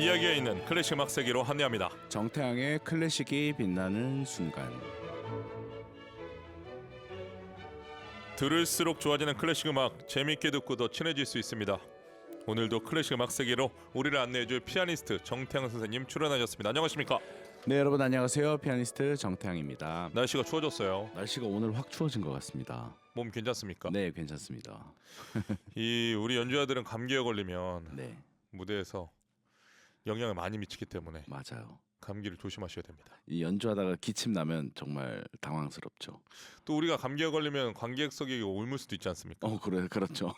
이야기가 있는 클래식 음악 세계로 합류합니다. 정태양의 클래식이 빛나는 순간. 들을수록 좋아지는 클래식 음악, 재미있게 듣고 더 친해질 수 있습니다. 오늘도 클래식 음악 세계로 우리를 안내해줄 피아니스트 정태양 선생님 출연하셨습니다. 안녕하십니까? 네, 여러분 안녕하세요. 피아니스트 정태양입니다. 날씨가 추워졌어요. 날씨가 오늘 확 추워진 것 같습니다. 몸 괜찮습니까? 네, 괜찮습니다. 우리 연주자들은 감기에 걸리면 네, 무대에서 영향을 많이 미치기 때문에 맞아요. 감기를 조심하셔야 됩니다. 이 연주하다가 기침 나면 정말 당황스럽죠. 또 우리가 감기에 걸리면 관객석에 옮을 수도 있지 않습니까? 그렇죠.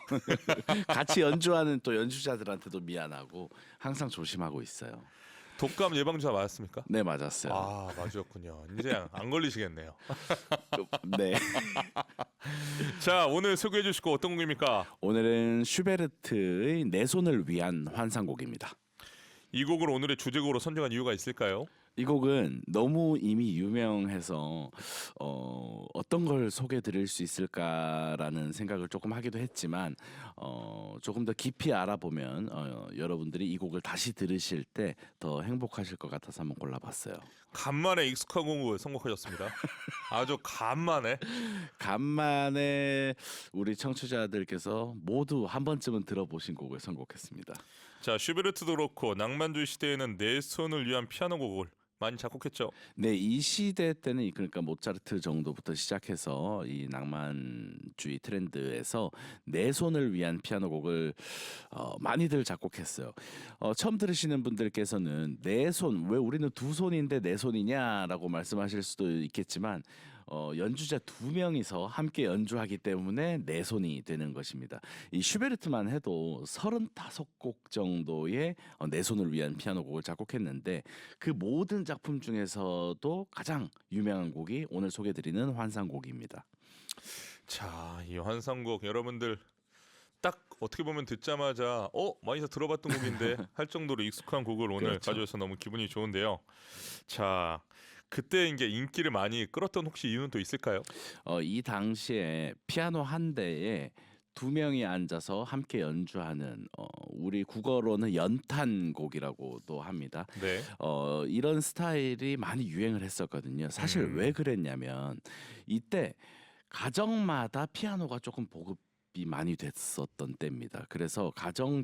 같이 연주하는 또 연주자들한테도 미안하고 항상 조심하고 있어요. 독감 예방주사 맞았습니까? 네, 맞았어요. 아, 맞으셨군요. 이제 안 걸리시겠네요. 네. 자, 오늘 소개해 주실 거 어떤 곡입니까? 오늘은 슈베르트의 내 손을 위한 환상곡입니다. 이 곡을 오늘의 주제곡으로 선정한 이유가 있을까요? 이 곡은 너무 이미 유명해서 어떤 걸 소개드릴 수 있을까라는 생각을 조금 하기도 했지만 조금 더 깊이 알아보면 여러분들이 이 곡을 다시 들으실 때 더 행복하실 것 같아서 한번 골라봤어요. 간만에 익숙한 곡을 선곡하셨습니다. 아주 간만에 우리 청취자들께서 모두 한 번쯤은 들어보신 곡을 선곡했습니다. 자, 슈베르트도 그렇고 낭만주의 시대에는 내 손을 위한 피아노 곡을 많이 작곡했죠. 네, 이 시대 때는 그러니까 모차르트 정도부터 시작해서 이 낭만주의 트렌드에서 내 손을 위한 피아노 곡을 많이들 작곡했어요. 처음 들으시는 분들께서는 내 손, 왜 우리는 두 손인데 내 손이냐라고 말씀하실 수도 있겠지만 연주자 두 명이서 함께 연주하기 때문에 네 손이 되는 것입니다. 이 슈베르트만 해도 35곡 정도의 네 손을 위한 피아노 곡을 작곡했는데 그 모든 작품 중에서도 가장 유명한 곡이 오늘 소개드리는 환상곡입니다. 자, 이 환상곡 여러분들 딱 어떻게 보면 듣자마자 많이 들어봤던 곡인데 할 정도로 익숙한 곡을 오늘 그렇죠. 가져와서 너무 기분이 좋은데요. 자, 그때 이제 인기를 많이 끌었던 혹시 이유는 또 있을까요? 이 당시에 피아노 한 대에 두 명이 앉아서 함께 연주하는 우리 국어로는 연탄곡이라고도 합니다. 네. 이런 스타일이 많이 유행을 했었거든요. 사실 왜 그랬냐면 이때 가정마다 피아노가 조금 보급이 많이 됐었던 때입니다. 그래서 가정을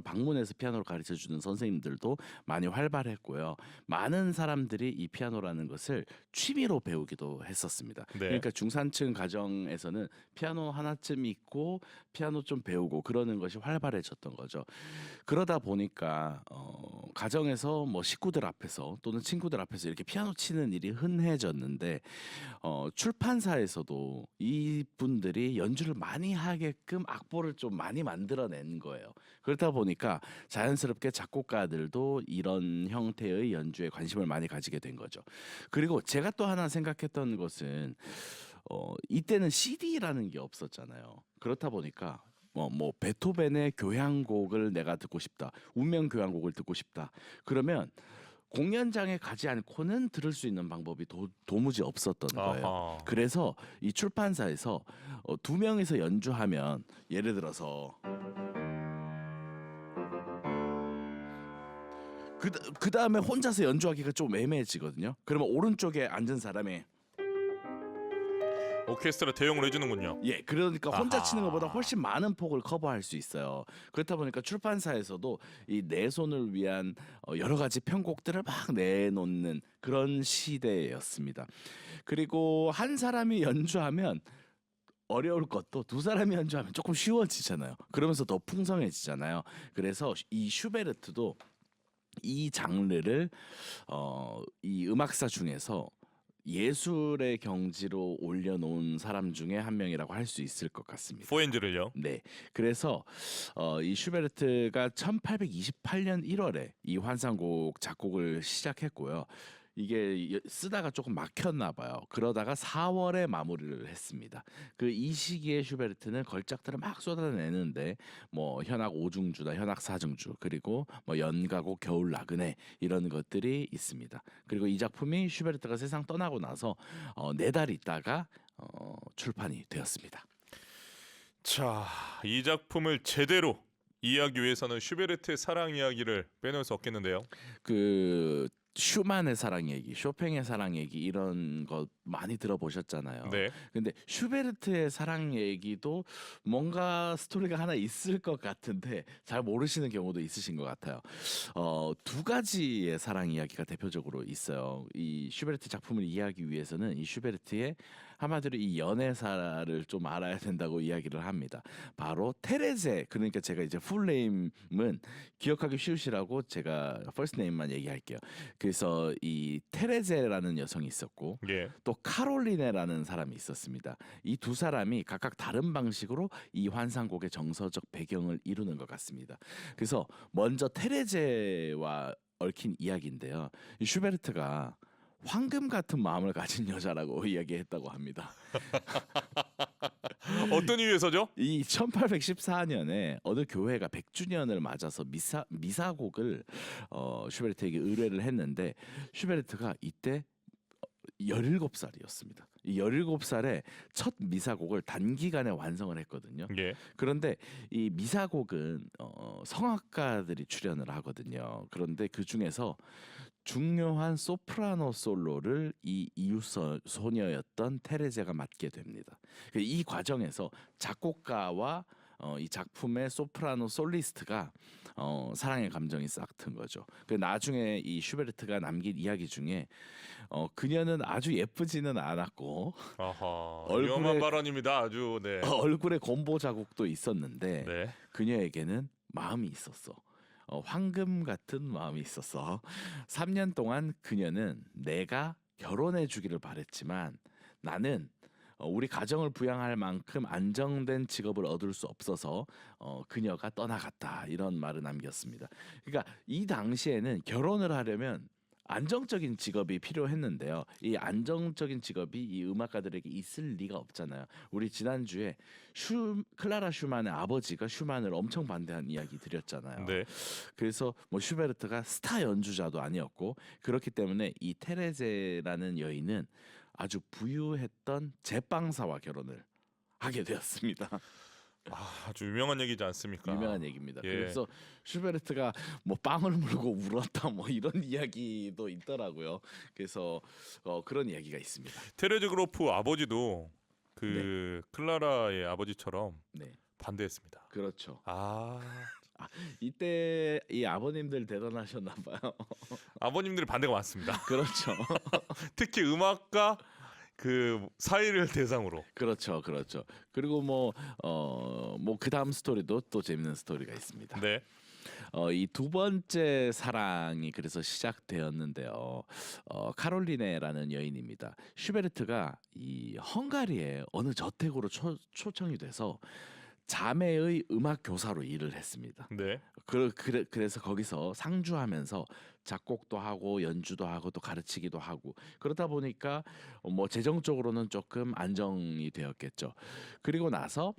방문해서 피아노를 가르쳐 주는 선생님들도 많이 활발했고요. 많은 사람들이 이 피아노라는 것을 취미로 배우기도 했었습니다. 네. 그러니까 중산층 가정에서는 피아노 하나쯤 있고 피아노 좀 배우고 그러는 것이 활발해졌던 거죠. 그러다 보니까 가정에서 뭐 식구들 앞에서 또는 친구들 앞에서 이렇게 피아노 치는 일이 흔해졌는데 출판사에서도 이분들이 연주를 많이 하게끔 악보를 좀 많이 만들어낸 거예요. 그렇다 보니까 자연스럽게 작곡가들도 이런 형태의 연주에 관심을 많이 가지게 된 거죠. 그리고 제가 또 하나 생각했던 것은 이때는 CD라는 게 없었잖아요. 그렇다 보니까 뭐 베토벤의 교향곡을 내가 듣고 싶다, 운명 교향곡을 듣고 싶다. 그러면 공연장에 가지 않고는 들을 수 있는 방법이 도무지 없었던 거예요. 아하. 그래서 이 출판사에서 두 명이서 연주하면 예를 들어서 그 다음에 혼자서 연주하기가 좀 애매해지거든요. 그러면 오른쪽에 앉은 사람이 오케스트라 대용을 해주는군요. 그러니까 혼자 아하. 치는 것보다 훨씬 많은 폭을 커버할 수 있어요. 그렇다 보니까 출판사에서도 이 내 손을 위한 여러 가지 편곡들을 막 내놓는 그런 시대였습니다. 그리고 한 사람이 연주하면 어려울 것도 두 사람이 연주하면 조금 쉬워지잖아요. 그러면서 더 풍성해지잖아요. 그래서 이 슈베르트도 이 장르를 이 음악사 중에서 예술의 경지로 올려놓은 사람 중에 한 명이라고 할 수 있을 것 같습니다. 포엔즈를요. 네, 그래서 이 슈베르트가 1828년 1월에 이 환상곡 작곡을 시작했고요. 이게 쓰다가 조금 막혔나 봐요. 그러다가 4월에 마무리를 했습니다. 이 시기에 슈베르트는 걸작들을 막 쏟아내는데 뭐 현악 5중주나 현악 4중주 그리고 뭐 연가곡 겨울 나그네 이런 것들이 있습니다. 그리고 이 작품이 슈베르트가 세상 떠나고 나서 4달 있다가 출판이 되었습니다. 자, 이 작품을 제대로 이야기 위해서는 슈베르트의 사랑 이야기를 빼놓을 수 없겠는데요. 그 슈만의 사랑 얘기, 쇼팽의 사랑 얘기 이런 거 많이 들어보셨잖아요. 네. 근데 슈베르트의 사랑 얘기도 뭔가 스토리가 하나 있을 것 같은데 잘 모르시는 경우도 있으신 것 같아요. 두 가지의 사랑 이야기가 대표적으로 있어요. 이 슈베르트 작품을 이해하기 위해서는 이 슈베르트의 한마디로 이 연애사를 좀 알아야 된다고 이야기를 합니다. 바로 테레제, 그러니까 제가 이제 풀네임은 기억하기 쉬우시라고 제가 퍼스트 네임만 얘기할게요. 그래서 이 테레제라는 여성이 있었고 예. 또 카롤리네라는 사람이 있었습니다. 이 두 사람이 각각 다른 방식으로 이 환상곡의 정서적 배경을 이루는 것 같습니다. 그래서 먼저 테레제와 얽힌 이야기인데요. 이 슈베르트가 황금 같은 마음을 가진 여자라고 이야기했다고 합니다. 어떤 이유에서죠? 이 1814년에 어느 교회가 100주년을 맞아서 미사곡을 슈베르트에게 의뢰를 했는데 슈베르트가 이때 17살이었습니다. 이 17살에 첫 미사곡을 단기간에 완성을 했거든요. 예. 그런데 이 미사곡은 성악가들이 출연을 하거든요. 그런데 그 중에서 중요한 소프라노 솔로를 이 이웃 소녀였던 테레제가 맡게 됩니다. 이 과정에서 작곡가와 이 작품의 소프라노 솔리스트가 사랑의 감정이 싹튼 거죠. 그 나중에 이 슈베르트가 남긴 이야기 중에 그녀는 아주 예쁘지는 않았고 아하. 얼굴에- 위험한 발언입니다. 아주 네. 얼굴에 곰보 자국도 있었는데 네. 그녀에게는 마음이 있었어. 황금 같은 마음이 있었어. 3년 동안 그녀는 내가 결혼해 주기를 바랬지만 나는 우리 가정을 부양할 만큼 안정된 직업을 얻을 수 없어서 그녀가 떠나갔다. 이런 말을 남겼습니다. 그러니까 이 당시에는 결혼을 하려면 안정적인 직업이 필요했는데요. 이 안정적인 직업이 이 음악가들에게 있을 리가 없잖아요. 우리 지난주에 클라라 슈만의 아버지가 슈만을 엄청 반대한 이야기 드렸잖아요. 네. 그래서 뭐 슈베르트가 스타 연주자도 아니었고 그렇기 때문에 이 테레제라는 여인은 아주 부유했던 제빵사와 결혼을 하게 되었습니다. 아주 유명한 얘기지 않습니까? 유명한 얘기입니다. 예. 그래서 슈베르트가 뭐 빵을 물고 울었다 뭐 이런 이야기도 있더라고요. 그래서 그런 이야기가 있습니다. 테레즈 그로프 아버지도 그 클라라의 아버지처럼 네, 반대했습니다. 그렇죠. 아, 이때 이 아버님들 대단하셨나 봐요. 아버님들의 반대가 많습니다. 그렇죠. 특히 음악가 그 사이를 대상으로. 그렇죠. 그렇죠. 그리고 뭐 그 다음 스토리도 또 재밌는 스토리가 있습니다. 네. 이 두 번째 사랑이 그래서 시작되었는데요. 카롤리네라는 여인입니다. 슈베르트가 이 헝가리의 어느 저택으로 초청이 돼서 자매의 음악 교사로 일을 했습니다. 네. 그래서 거기서 상주하면서 작곡도 하고 연주도 하고 또 가르치기도 하고 그러다 보니까 뭐 재정적으로는 조금 안정이 되었겠죠. 그리고 나서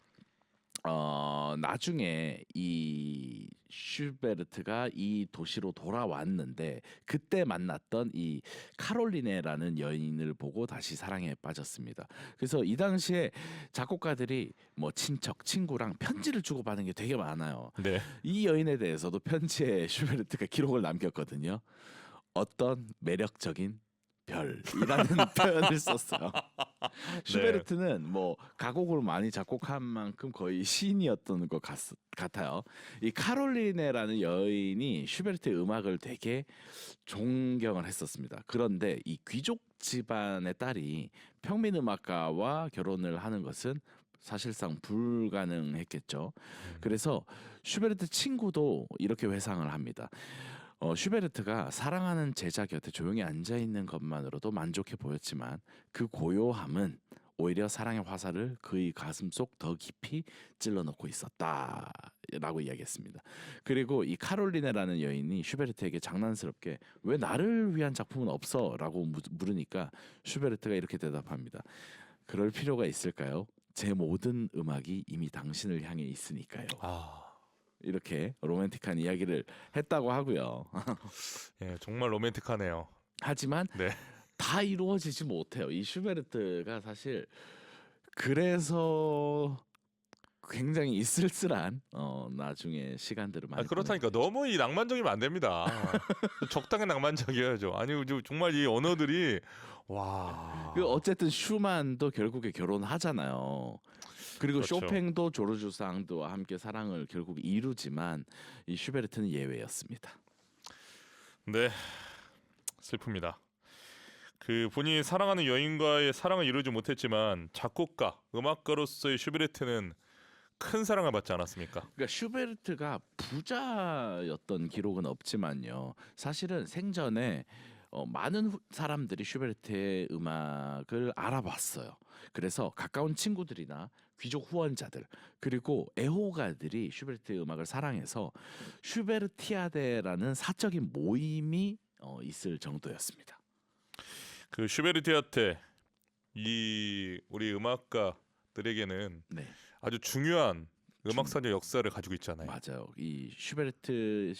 나중에 이 슈베르트가 이 도시로 돌아왔는데 그때 만났던 이 카롤리네라는 여인을 보고 다시 사랑에 빠졌습니다. 그래서 이 당시에 작곡가들이 뭐 친척, 친구랑 편지를 주고받는 게 되게 많아요. 네. 이 여인에 대해서도 편지에 슈베르트가 기록을 남겼거든요. 어떤 매력적인 별이라는 표현을 썼어요. 슈베르트는 뭐 가곡을 많이 작곡한 만큼 거의 시인이었던 것 같아요. 이 카롤리네라는 여인이 슈베르트의 음악을 되게 존경을 했었습니다. 그런데 이 귀족 집안의 딸이 평민 음악가와 결혼을 하는 것은 사실상 불가능했겠죠. 그래서 슈베르트 친구도 이렇게 회상을 합니다. 슈베르트가 사랑하는 제자 곁에 조용히 앉아 있는 것만으로도 만족해 보였지만 그 고요함은 오히려 사랑의 화살을 그의 가슴 속 더 깊이 찔러넣고 있었다라고 이야기했습니다. 그리고 이 카롤리네라는 여인이 슈베르트에게 장난스럽게 왜 나를 위한 작품은 없어라고 물으니까 슈베르트가 이렇게 대답합니다. 그럴 필요가 있을까요? 제 모든 음악이 이미 당신을 향해 있으니까요. 이렇게 로맨틱한 이야기를 했다고 하고요. 예, 정말 로맨틱하네요. 하지만 네. 다 이루어지지 못해요. 이 슈베르트가 사실 그래서 굉장히 있을쓸한 나중에 시간들을 많이 그렇다니까 너무 이 낭만적이면 안 됩니다. 적당히 낭만적이어야죠. 아니 정말 이 언어들이 와. 그 어쨌든 슈만도 결국에 결혼하잖아요. 그리고 그렇죠. 쇼팽도 조르주 상드와 함께 사랑을 결국 이루지만 이 슈베르트는 예외였습니다. 네, 슬픕니다. 그 본인이 사랑하는 여인과의 사랑을 이루지 못했지만 작곡가, 음악가로서의 슈베르트는 큰 사랑을 받지 않았습니까? 그러니까 슈베르트가 부자였던 기록은 없지만요. 사실은 생전에 많은 사람들이 슈베르트의 음악을 알아봤어요. 그래서 가까운 친구들이나 귀족 후원자들 그리고 애호가들이 슈베르트의 음악을 사랑해서 슈베르티아데라는 사적인 모임이 있을 정도였습니다. 그 슈베르트한테 이 우리 음악가들에게는 네. 아주 중요한 음악사의 역사를 가지고 있잖아요. 맞아요. 이 슈베르트를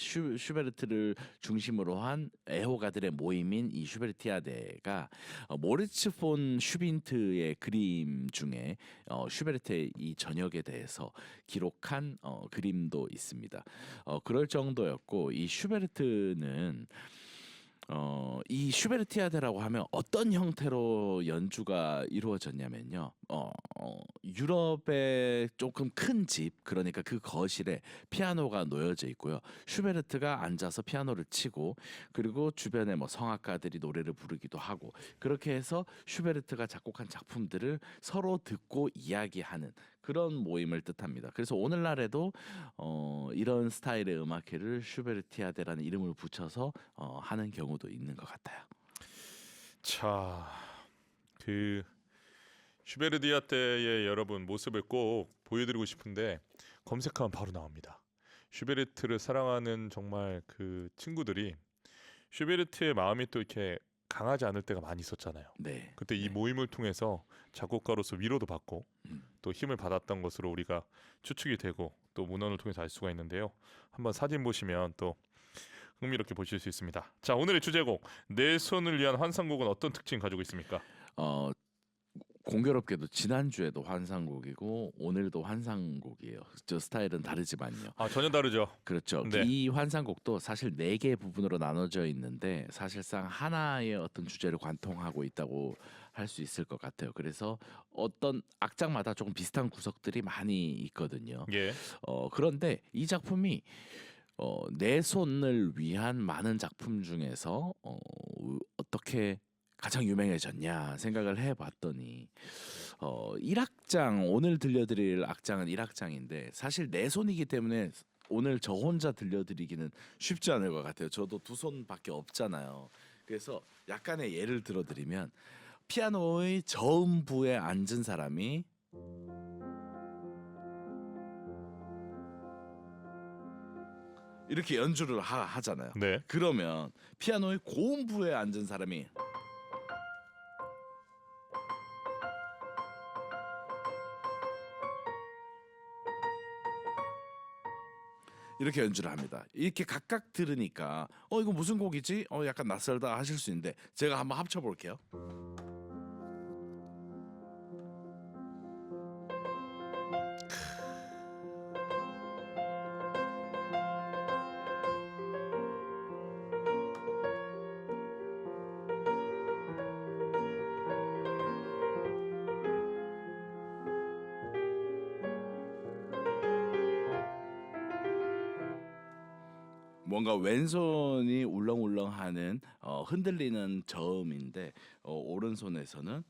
중심으로 한 애호가들의 모임인 이 슈베르티아데가 모리츠 폰 슈빈트의 그림 중에 슈베르트의 이 전역에 대해서 기록한 그림도 있습니다. 그럴 정도였고 이 슈베르트는 이 슈베르티아데라고 하면 어떤 형태로 연주가 이루어졌냐면요. 유럽의 조금 큰 집, 그러니까 그 거실에 피아노가 놓여져 있고요. 슈베르트가 앉아서 피아노를 치고 그리고 주변에 뭐 성악가들이 노래를 부르기도 하고 그렇게 해서 슈베르트가 작곡한 작품들을 서로 듣고 이야기하는 그런 모임을 뜻합니다. 그래서 오늘날에도 이런 스타일의 음악회를 슈베르티아데라는 이름을 붙여서 하는 경우도 있는 것 같아요. 자, 그 슈베르티아데의 여러분 모습을 꼭 보여드리고 싶은데 검색하면 바로 나옵니다. 슈베르트를 사랑하는 정말 그 친구들이 슈베르트의 마음이 또 이렇게 강하지 않을 때가 많이 있었잖아요. 네. 그때 이 모임을 통해서 작곡가로서 위로도 받고 또 힘을 받았던 것으로 우리가 추측이 되고 또 문헌을 통해서 알 수가 있는데요. 한번 사진 보시면 또 흥미롭게 보실 수 있습니다. 자, 오늘의 주제곡 내 손을 위한 환상곡은 어떤 특징 가지고 있습니까? 공교롭게도 지난주에도 환상곡이고 오늘도 환상곡이에요. 저 스타일은 다르지만요. 전혀 다르죠. 그렇죠. 네. 이 환상곡도 사실 4개 부분으로 나눠져 있는데 사실상 하나의 어떤 주제를 관통하고 있다고 할 수 있을 것 같아요. 그래서 어떤 악장마다 조금 비슷한 구석들이 많이 있거든요. 예. 그런데 이 작품이 내 손을 위한 많은 작품 중에서 어떻게 가장 유명해졌냐 생각을 해봤더니 1악장 오늘 들려드릴 악장은 1악장인데 사실 내 손이기 때문에 오늘 저 혼자 들려드리기는 쉽지 않을 것 같아요. 저도 2손밖에 없잖아요. 그래서 약간의 예를 들어드리면 피아노의 저음부에 앉은 사람이 이렇게 연주를 하잖아요. 네. 그러면 피아노의 고음부에 앉은 사람이 이렇게 연주를 합니다. 이렇게 각각 들으니까 이거 무슨 곡이지? 약간 낯설다 하실 수 있는데 제가 한번 합쳐 볼게요. 뭔가 왼손이 울렁울렁하는 흔들리는 저음인데 오른손에서는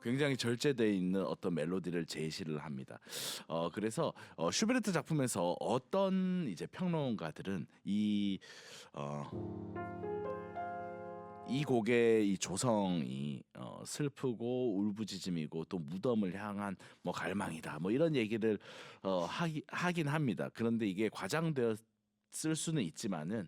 굉장히 절제되어 있는 어떤 멜로디를 제시를 합니다. 그래서 슈베르트 작품에서 어떤 이제 평론가들은 이 곡의 이 조성이 슬프고 울부짖음이고 또 무덤을 향한 뭐 갈망이다 뭐 이런 얘기를 하긴 합니다. 그런데 이게 과장되었을 수는 있지만은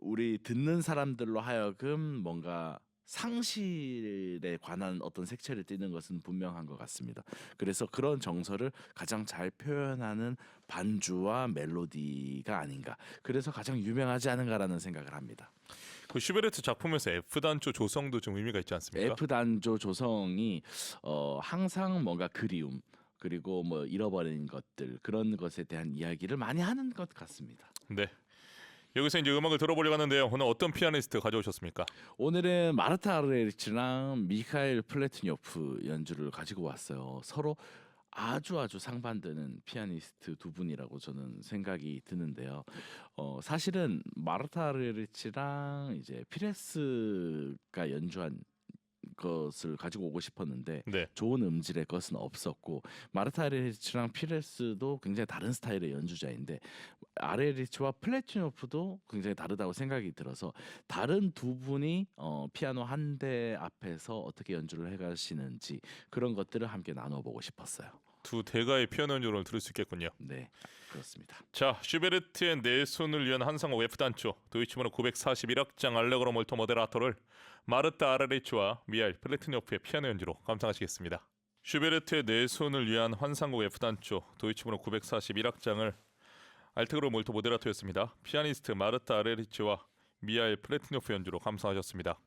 우리 듣는 사람들로 하여금 뭔가 상실에 관한 어떤 색채를 띠는 것은 분명한 것 같습니다. 그래서 그런 정서를 가장 잘 표현하는 반주와 멜로디가 아닌가. 그래서 가장 유명하지 않은가라는 생각을 합니다. 그 슈베르트 작품에서 F 단조 조성도 좀 의미가 있지 않습니까? F 단조 조성이 항상 뭔가 그리움 그리고 뭐 잃어버린 것들 그런 것에 대한 이야기를 많이 하는 것 같습니다. 네. 여기서 이제 음악을 들어보려고 하는데요. 오늘 어떤 피아니스트 가져오셨습니까? 오늘은 마르타 아르헤리치랑 미카엘 플래트니오프 연주를 가지고 왔어요. 서로 아주 상반되는 피아니스트 두 분이라고 저는 생각이 드는데요. 사실은 마르타 아르헤리치랑 이제 피레스가 연주한 것을 가지고 오고 싶었는데 네. 좋은 음질의 것은 없었고 마르타 아르헤리치랑 피레스도 굉장히 다른 스타일의 연주자인데 아르헤리치와 플래티노프도 굉장히 다르다고 생각이 들어서 다른 두 분이 피아노 한 대 앞에서 어떻게 연주를 해가시는지 그런 것들을 함께 나눠보고 싶었어요. 두 대가의 피아노 연주를 들을 수 있겠군요. 네, 그렇습니다. 자, 슈베르트의 네 손을 위한 환상곡 F 단조 도이치문호 941악장 알레그로 몰토 모데라토를 마르타 아르헤리치와 미하일 플래트니오프의 피아노 연주로 감상하시겠습니다. 슈베르트의 네 손을 위한 환상곡 F 단조 도이치문호 941악장을 알테그로 몰토 모데라토였습니다. 피아니스트 마르타 아르헤리치와 미하일 플래트니오프 연주로 감상하셨습니다.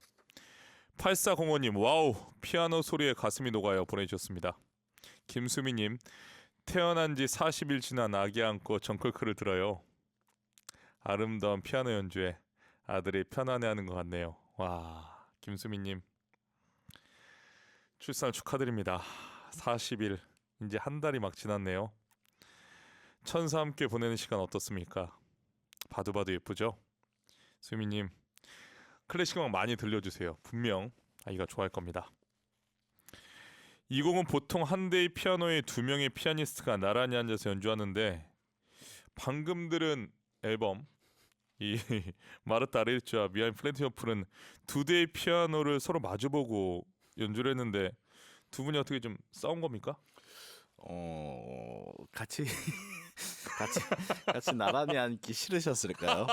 8405님 와우 피아노 소리에 가슴이 녹아요 보내주셨습니다. 김수미님 태어난 지 40일 지난 아기 안고 정클크를 들어요. 아름다운 피아노 연주에 아들이 편안해하는 것 같네요. 와 김수미님 출산 축하드립니다. 40일 이제 한 달이 막 지났네요. 천사 함께 보내는 시간 어떻습니까? 봐도 예쁘죠? 수미님 클래식 음악 많이 들려주세요. 분명 아이가 좋아할 겁니다. 이 곡은 보통 한 대의 피아노에 두 명의 피아니스트가 나란히 앉아서 연주하는데 방금 들은 앨범 이 마르타 아르헤리치와 미하일 플래티노프는 두 대의 피아노를 서로 마주보고 연주를 했는데 두 분이 어떻게 좀 싸운 겁니까? 같이 같이 나란히 앉기 싫으셨을까요?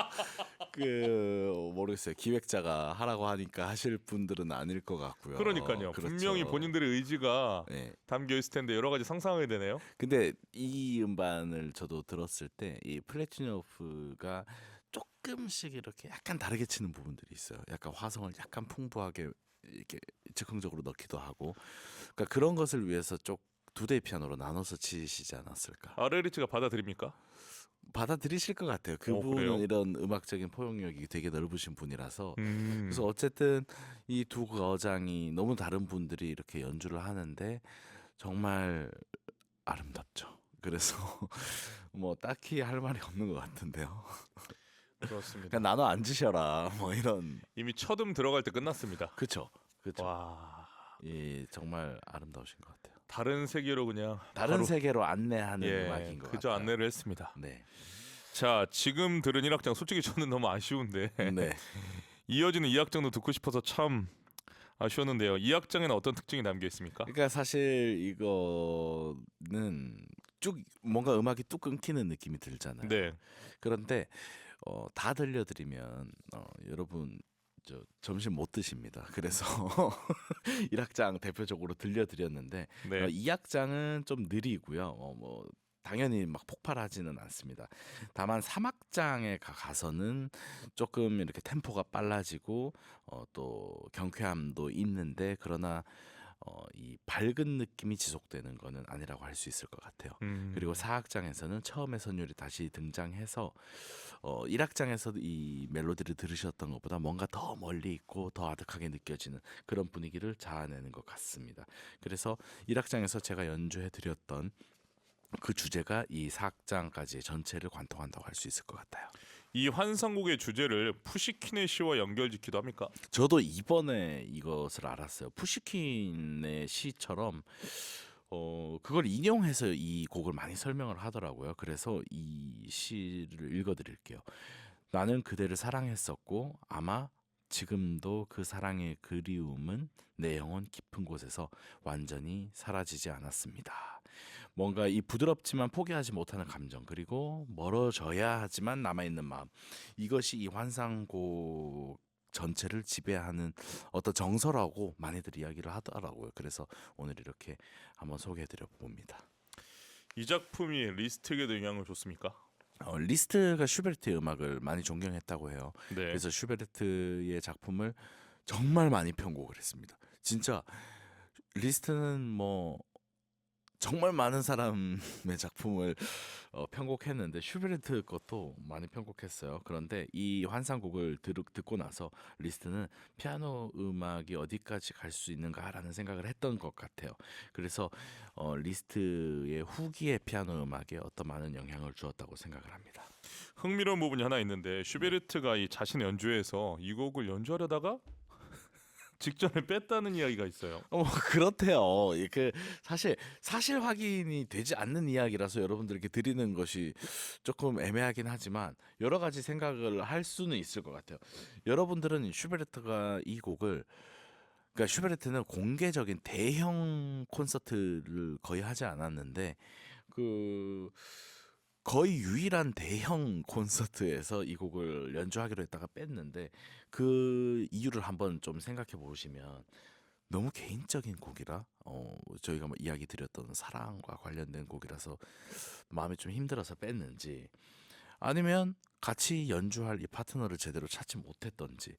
모르겠어요. 기획자가 하라고 하니까 하실 분들은 아닐 것 같고요. 그러니까요. 그렇죠. 분명히 본인들의 의지가 네. 담겨 있을 텐데 여러 가지 상상하게 되네요. 근데 이 음반을 저도 들었을 때 이 플래티노프가 조금씩 이렇게 약간 다르게 치는 부분들이 있어요. 약간 화성을 약간 풍부하게 이렇게 즉흥적으로 넣기도 하고, 그러니까 그런 것을 위해서 두 대의 피아노로 나눠서 치시지 않았을까? 아르헤리치가 받아들입니까? 받아들이실 것 같아요. 그래요? 그분은 이런 음악적인 포용력이 되게 넓으신 분이라서. 그래서 그래서 어쨌든 이 두 거장이 너무 다른 분들이 이렇게 연주를 하는데 정말 아름답죠. 그래서 뭐 딱히 할 말이 없는 것 같은데요. 그렇습니다. 그냥 나눠 앉으셔라 뭐 이런. 이미 첫음 들어갈 때 끝났습니다. 그렇죠. 와 예, 정말 아름다우신 것 같아요. 다른 세계로 그냥 다른 바로, 세계로 안내하는 음악인 것 그저 같아요. 안내를 했습니다. 네. 자 지금 들은 1악장 솔직히 저는 너무 아쉬운데 네. 이어지는 2악장도 듣고 싶어서 참 아쉬웠는데요. 2악장에는 어떤 특징이 담겨 있습니까? 그러니까 사실 이거는 쭉 뭔가 음악이 뚝 끊기는 느낌이 들잖아요. 네. 그런데 다 들려드리면 여러분 저 점심 못 드십니다. 그래서 1악장 대표적으로 들려드렸는데 네. 2악장은 좀 느리고요. 뭐 당연히 막 폭발하지는 않습니다. 다만 3악장에 가서는 조금 이렇게 템포가 빨라지고 또 경쾌함도 있는데 그러나 이 밝은 느낌이 지속되는 거는 아니라고 할 수 있을 것 같아요. 그리고 4악장에서는 처음에 선율이 다시 등장해서 1악장에서 이 멜로디를 들으셨던 것보다 뭔가 더 멀리 있고 더 아득하게 느껴지는 그런 분위기를 자아내는 것 같습니다. 그래서 1악장에서 제가 연주해 드렸던 그 주제가 이 4악장까지 전체를 관통한다고 할 수 있을 것 같아요. 이 환상곡의 주제를 푸시킨의 시와 연결짓기도 합니까? 저도 이번에 이것을 알았어요. 푸시킨의 시처럼 그걸 인용해서 이 곡을 많이 설명을 하더라고요. 그래서 이 시를 읽어드릴게요. 나는 그대를 사랑했었고 아마 지금도 그 사랑의 그리움은 내 영혼 깊은 곳에서 완전히 사라지지 않았습니다. 뭔가 이 부드럽지만 포기하지 못하는 감정 그리고 멀어져야 하지만 남아있는 마음 이것이 이 환상곡 전체를 지배하는 어떤 정서라고 많이들 이야기를 하더라고요. 그래서 오늘 이렇게 한번 소개해드려 봅니다. 이 작품이 리스트에게도 영향을 줬습니까? 리스트가 슈베르트의 음악을 많이 존경했다고 해요. 네. 그래서 슈베르트의 작품을 정말 많이 편곡을 했습니다. 진짜 리스트는 뭐 정말 많은 사람의 작품을 편곡했는데 슈베르트 것도 많이 편곡했어요. 그런데 이 환상곡을 듣고 나서 리스트는 피아노 음악이 어디까지 갈 수 있는가라는 생각을 했던 것 같아요. 그래서 리스트의 후기의 피아노 음악에 어떤 많은 영향을 주었다고 생각을 합니다. 흥미로운 부분이 하나 있는데 슈베르트가 이 자신의 연주회에서 이 곡을 연주하려다가 직전에 뺐다는 이야기가 있어요. 그렇대요. 그 사실 확인이 되지 않는 이야기라서 여러분들에게 드리는 것이 조금 애매하긴 하지만 여러 가지 생각을 할 수는 있을 것 같아요. 여러분들은 슈베르트가 이 곡을 그러니까 슈베르트는 공개적인 대형 콘서트를 거의 하지 않았는데 그 거의 유일한 대형 콘서트에서 이 곡을 연주하기로 했다가 뺐는데 그 이유를 한번 좀 생각해 보시면 너무 개인적인 곡이라 저희가 뭐 이야기 드렸던 사랑과 관련된 곡이라서 마음이 좀 힘들어서 뺐는지 아니면 같이 연주할 이 파트너를 제대로 찾지 못했던지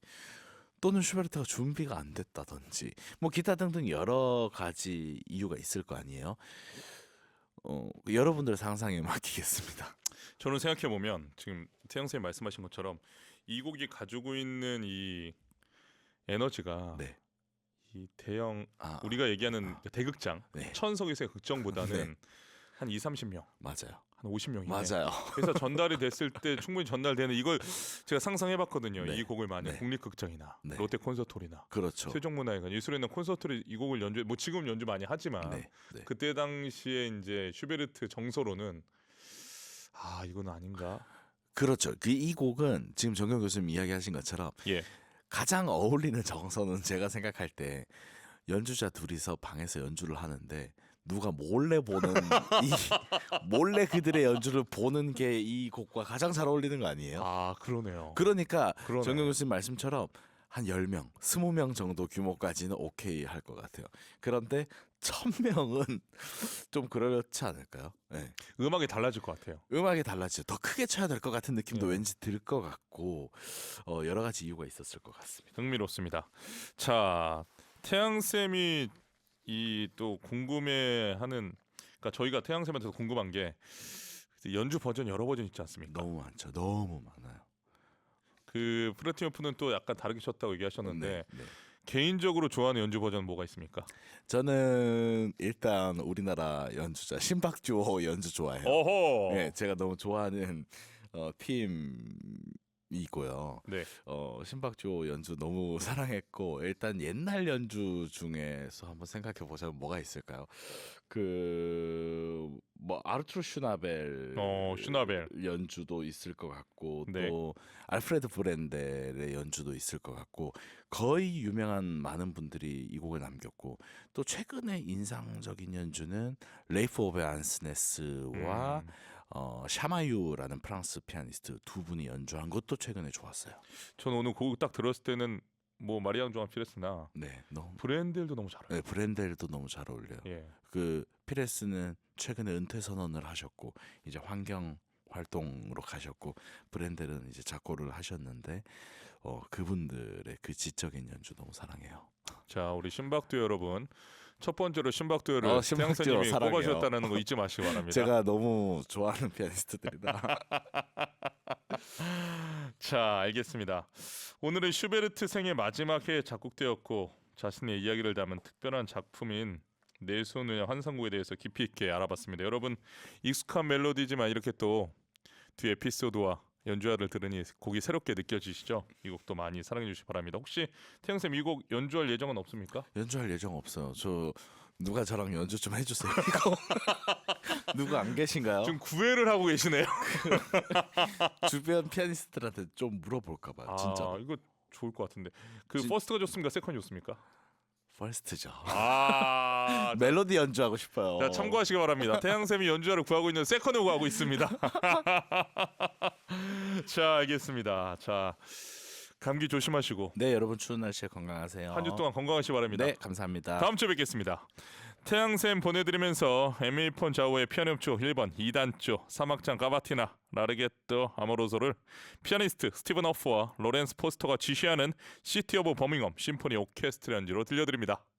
또는 슈베르트가 준비가 안 됐다든지 뭐 기타 등등 여러 가지 이유가 있을 거 아니에요. 여러분들의 상상에 맡기겠습니다. 저는 생각해 보면 지금 태영 선생님 말씀하신 것처럼 이 곡이 가지고 있는 이 에너지가 네. 이 대형 아, 우리가 얘기하는 대극장 네. 천석에서의 극장보다는 네. 한 2-30명, 맞아요. 한 50명이네. 맞아요. 그래서 전달이 됐을 때 충분히 전달되는 이걸 제가 상상해봤거든요. 네. 이 곡을 만약 네. 국립극장이나 네. 롯데 콘서트홀이나 그렇죠. 세종문화회관 예술에 있는 콘서트를 이 곡을 연주 뭐 지금 연주 많이 하지만 네. 네. 그때 당시에 이제 슈베르트 정서로는 이건 아닌가. 그렇죠. 이 곡은 지금 정경 교수님 이야기하신 것처럼 예. 가장 어울리는 정서는 제가 생각할 때 연주자 둘이서 방에서 연주를 하는데 누가 몰래 보는 몰래 그들의 연주를 보는 게 이 곡과 가장 잘 어울리는 거 아니에요? 그러네요. 그러니까 그러네. 정경 교수님 말씀처럼 한 10명, 20명 정도 규모까지는 오케이 할 것 같아요. 그런데 1000명은 좀 그렇지 않을까요? 네. 음악이 달라질 것 같아요. 음악이 달라지죠. 더 크게 쳐야 될 것 같은 느낌도 네. 왠지 들 것 같고 여러 가지 이유가 있었을 것 같습니다. 흥미롭습니다. 자, 태양 쌤이 이 또 궁금해하는 그러니까 저희가 태양 쌤한테서 궁금한 게 연주 버전 여러 버전 있지 않습니까? 너무 많죠. 너무 많아요. 그 프라티노프는 또 약간 다르게 쳤다고 얘기하셨는데 네. 개인적으로 좋아하는 연주 버전 뭐가 있습니까? 저는 일단 우리나라 연주자 심박주호 연주 좋아해요. 어허. 네, 제가 너무 좋아하는 팀이고요. 네. 심박주호 연주 너무 사랑했고 일단 옛날 연주 중에서 한번 생각해 보자면 뭐가 있을까요? 뭐 아르투르 슈나벨 슈나벨. 연주도 있을 것 같고 네. 또 알프레드 브렌델의 연주도 있을 것 같고 거의 유명한 많은 분들이 이 곡을 남겼고 또 최근에 인상적인 연주는 레이프 오베 안스네스와 샤마유라는 프랑스 피아니스트 두 분이 연주한 것도 최근에 좋았어요. 저는 오늘 곡 딱 들었을 때는 뭐 마리앙 조안 피레스나 네, 너무 브렌델도 너무 잘해요. 네, 브렌델도 너무 잘 어울려요. 예. 그 피레스는 최근에 은퇴 선언을 하셨고 이제 환경 활동으로 가셨고 브렌델은 이제 작곡을 하셨는데 그분들의 그 지적인 연주 너무 사랑해요. 자, 우리 심박두 여러분. 첫 번째로 심박두를 태양 심박두 선생님이 사랑해요. 꼽아주셨다는 거 잊지 마시기 바랍니다. 제가 너무 좋아하는 피아니스트들이다. 자, 알겠습니다. 오늘은 슈베르트 생의 마지막 해에 작곡되었고 자신의 이야기를 담은 특별한 작품인 내 손의 환상곡에 대해서 깊이 있게 알아봤습니다. 여러분 익숙한 멜로디지만 이렇게 또 뒤 에피소드와 연주화를 들으니 곡이 새롭게 느껴지시죠? 이 곡도 많이 사랑해 주시기 바랍니다. 혹시 태영쌤 이 곡 연주할 예정은 없습니까? 연주할 예정 없어요. 저 누가 저랑 연주 좀 해주세요. 이거 누구 안 계신가요? 지금 구애를 하고 계시네요. 주변 피아니스트들한테 좀 물어볼까봐 진짜. 이거 좋을 것 같은데 그 진- 퍼스트가 좋습니까? 세컨이 좋습니까? 퍼스트죠. 멜로디 멜로디 연주하고 싶어요. 자, 참고하시기 바랍니다. 태양쌤이 연주자를 구하고 있는 세컨을 구하고 있습니다. 자, 알겠습니다. 자, 감기 조심하시고 네, 여러분 추운 날씨에 건강하세요. 한 주 동안 건강하시기 바랍니다. 네, 감사합니다. 다음 주에 뵙겠습니다. 태양샘 보내드리면서 에밀 폰 좌우의 피아노 협주 1번 2단조 사막장 까바티나 라르게토 아모로소를 피아니스트 스티븐 허프와 로렌스 포스터가 지휘하는 시티 오브 버밍엄 심포니 오케스트라 연주로 들려드립니다.